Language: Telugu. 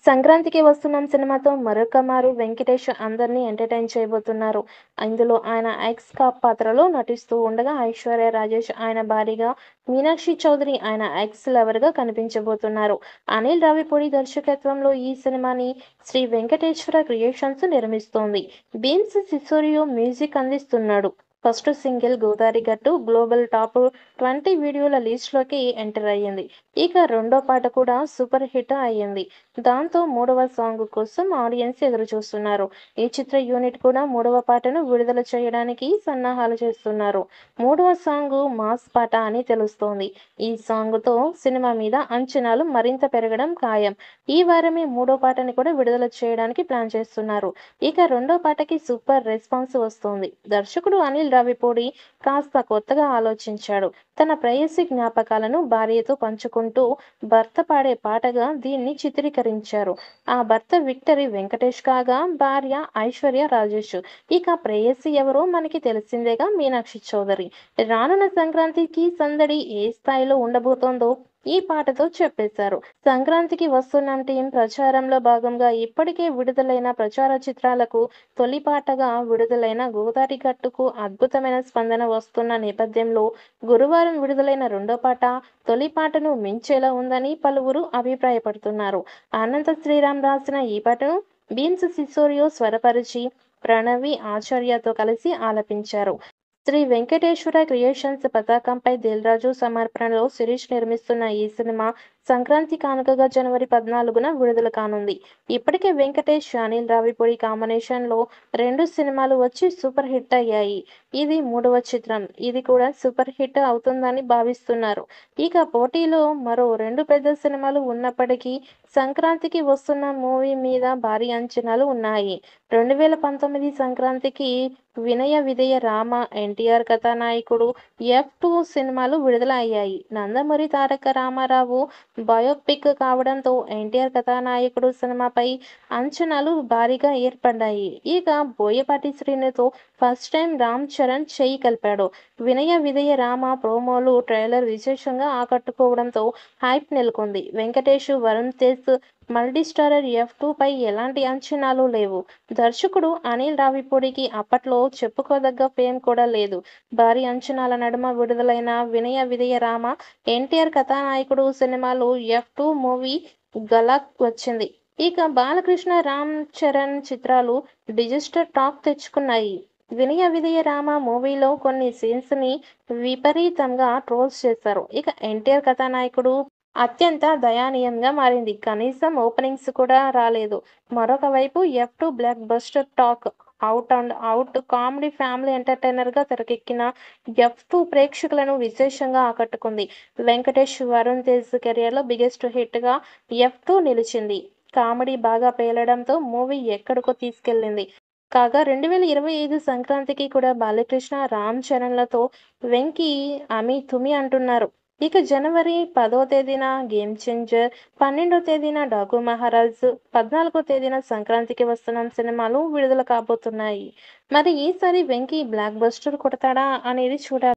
సంక్రాంతికి వస్తున్నాం సినిమాతో మరొక మారు వెంకటేష్ అందరినీ ఎంటర్‌టైన్ చేయబోతున్నారు. ఇందులో ఆయన పాత్రలో నటిస్తూ ఉండగా, ఐశ్వర్య రాజేష్ ఆయన భార్యగా, మీనాక్షి చౌదరి ఆయన లవర్‌గా కనిపించబోతున్నారు. అనిల్ రావిపూడి దర్శకత్వంలో ఈ సినిమాని శ్రీ వెంకటేశ్వర క్రియేషన్స్ నిర్మిస్తోంది. బీమ్స్ సిసోరియో మ్యూజిక్ అందిస్తున్నాడు. First single 'Godari Gattu' global top 20 వీడియోల లిస్ట్‌లోకి ఎంటర్ అయ్యింది. ఇక రెండో పాట కూడా సూపర్ హిట్ అయ్యింది. దాంతో మూడవ సాంగ్ కోసం ఆడియన్స్ ఎదురుచూస్తున్నారు. ఈ చిత్ర యూనిట్ కూడా మూడవ పాటను విడుదల చేయడానికి సన్నాహాలు చేస్తున్నారు. మూడవ సాంగ్ మాస్ పాట అని తెలుస్తోంది. ఈ సాంగ్‌తో సినిమా మీద అంచనాలు మరింత పెరగడం ఖాయం. ఈ వారమే మూడో పాటని కూడా విడుదల చేయడానికి ప్లాన్ చేస్తున్నారు. ఇక రెండో పాటకి సూపర్ రెస్పాన్స్ వస్తోంది. దర్శకుడు అనిల్ రావిపూడి కాస్త కొత్తగా ఆలోచించాడు. తన ప్రేయసి జ్ఞాపకాలను భార్యతో పంచుకుంటూ భర్త పాడే పాటగా దీన్ని చిత్రీకరించారు. ఆ భర్త విక్టరీ వెంకటేష్ కాగా, భార్య ఐశ్వర్య రాజేష్. ఇక ప్రేయసి ఎవరో మనకి తెలిసిందేగా, మీనాక్షి చౌదరి. రానున్న సంక్రాంతికి సందడి ఏ స్థాయిలో ఉండబోతోందో ఈ పాటతో చెప్పేశారు. సంక్రాంతికి వస్తున్నాం టీం ప్రచారంలో భాగంగా ఇప్పటికే విడుదలైన ప్రచార చిత్రాలకు తొలి పాటగా విడుదలైన 'గోదారి గట్టు'కు అద్భుతమైన స్పందన వస్తున్న నేపథ్యంలో గురువారం విడుదలైన రెండో పాట తొలి పాటను మించేలా ఉందని పలువురు అభిప్రాయపడుతున్నారు. అనంత శ్రీరామ్ రాసిన ఈ పాటను బీమ్స్ సిసోరియో స్వరపరిచి ప్రణవి ఆచార్యతో కలిసి ఆలపించారు. శ్రీ వెంకటేశ్వర క్రియేషన్స్ పతాకంపై దిల్‌రాజు సమర్పణలో శిరీష్ నిర్మిస్తున్న ఈ సినిమా సంక్రాంతి కానుకగా జనవరి 14న విడుదల కానుంది. ఇప్పటికే వెంకటేష్, అనిల్ రావిపూడి కాంబినేషన్‌లో 2 సినిమాలు వచ్చి సూపర్ హిట్ అయ్యాయి. ఇది మూడవ చిత్రం. ఇది కూడా సూపర్ హిట్ అవుతుందని భావిస్తున్నారు. ఇక పోటీలో మరో 2 పెద్ద సినిమాలు ఉన్నప్పటికీ సంక్రాంతికి వస్తున్న మూవీ మీద భారీ అంచనాలు ఉన్నాయి. 2019 సంక్రాంతికి 'వినయ విధేయ రామ', ఎన్టీఆర్ కథానాయకుడు 'ఎఫ్2' సినిమాలు విడుదల అయ్యాయి. నందమూరి తారక రామారావు బయోపిక్ కావడంతో ఎన్టీఆర్ కథానాయకుడు సినిమాపై అంచనాలు భారీగా ఏర్పడ్డాయి. ఇక బోయపాటి శ్రీనుతో ఫస్ట్ టైం రామ్ చరణ్ చెయ్యి కలిపాడు. 'వినయ విధేయ రామ' ప్రోమోలు, ట్రైలర్ విశేషంగా ఆకట్టుకోవడంతో హైప్ నెలకొంది. వెంకటేష్, వరుణ్ తేజ్ మల్టీస్టారర్ 'ఎఫ్2'పై ఎలాంటి అంచనాలు లేవు. దర్శకుడు అనిల్ రావిపూడికి అప్పట్లో చెప్పుకోదగ్గ ఫేమ్ కూడా లేదు. భారీ అంచనాల నడుమ విడుదలైన 'వినయ విధేయ రామ', ఎన్టీఆర్ కథానాయకుడు సినిమాలో 'ఎఫ్2' మూవీ ఘాట్‌కి వచ్చింది. ఇక బాలకృష్ణ, రామ్ చరణ్ చిత్రాలు డిజాస్టర్ టాక్ తెచ్చుకున్నాయి. 'వినయ విధేయ రామ' మూవీలో కొన్ని సీన్స్‌ని విపరీతంగా ట్రోల్స్ చేశారు. ఇక ఎన్టీఆర్ కథానాయకుడు అత్యంత దయనీయంగా మారింది. కనీసం ఓపెనింగ్స్ కూడా రాలేదు. మరొక వైపు 'F2' blockbuster talk. Out and out comedy family ఎంటర్‌టైనర్‌గా తెరకెక్కిన 'ఎఫ్2' ప్రేక్షకులను విశేషంగా ఆకట్టుకుంది. వెంకటేష్, వరుణ్ తేజ్ కెరియర్‌లో బిగ్గెస్ట్ హిట్‌గా 'ఎఫ్2' నిలిచింది. కామెడీ బాగా పేలడంతో మూవీ ఎక్కడికో తీసుకెళ్లింది. కాగా 2025 సంక్రాంతికి కూడా బాలకృష్ణ, రామ్ చరణ్‌లతో 'వెంకీ' అమీ తుమీ అంటున్నారు. ఇక జనవరి 10వ తేదీన 'గేమ్ చేంజర్', 12వ తేదీన 'డాకు మహారాజ్', 14వ తేదీన 'సంక్రాంతికి వస్తున్నాం' సినిమాలు విడుదల కాబోతున్నాయి. మరి ఈసారి 'వెంకీ' బ్లాక్ బస్టర్ కొడతాడా అనేది చూడాలి.